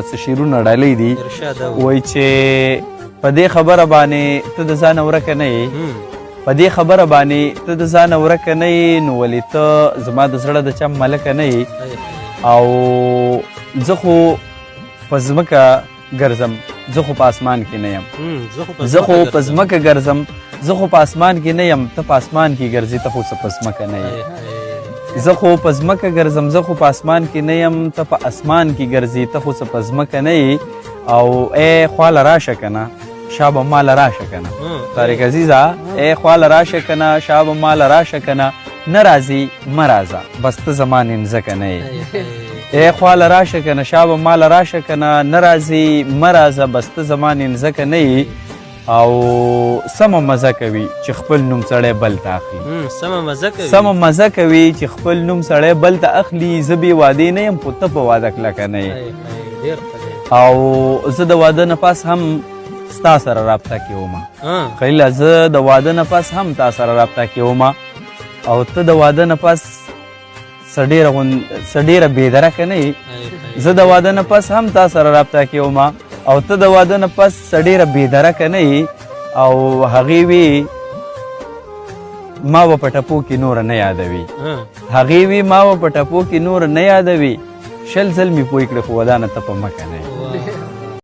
څه شعرونه ډالۍ دي ارشاد وایي چې په دې خبره باندې ته د ځانه ورکه نه یې، په دې خبره باندې ته د ځانه ورکه نه یې، نو ولې ته زما د زړه د چم ملکه نه یې. او زه خو په ځمکه ګرځم، زه خو په اسمان کې نه یم. زه خو په ځمکه ګرځم، زه خو په اسمان کې نه یم. ته په اسمان کې ګرځې، ته خو څه په ځمکه نه یې. زه خو په ځمکه ګرځم، زه خو په اسمان کې نه یم. ته په اسمان کې ګرځې، ته خو څه په ځمکه نه یې. او ای خواله راشه کنه شابه ماله راشه کنه طارق عزیزه، ای خواله راشه کنه شابه ماله راشه کنه، نه راځي مه راځه بس ته زما نینځکه نه یې. ای خواله راشه کنه شابه ماله راشه کنه، نه راځي مه راځه بس ته زما نینځکه نه یې. او سمه مزه کوي چې خپل نوم سړی بل ته اخلي، سمه مزه کوي چې خپل نوم سړی بل ته اخلي. زه بې وادې نه یم خو ته په واده کلکه نه یې. او زه د واده نه پس هم ستا سره رابطه کې وم خلیله، زه د واده نه پس هم تا سره رابطه کې وم. او ته د واده نه پس څه ډېره بېدرکه نه یې. زه د واده نه پس هم تا سره رابطه کې وم، او ته د واده نه پس څه ډېره بېدرکه نه یې. او هغې وی ما به په ټپو کې نوره نه یادوي، هغې وی ما به په ټپو کې نوره نه یادوي. شل ځل مې پوه کړې خو ودانه ته په مکه نه یې.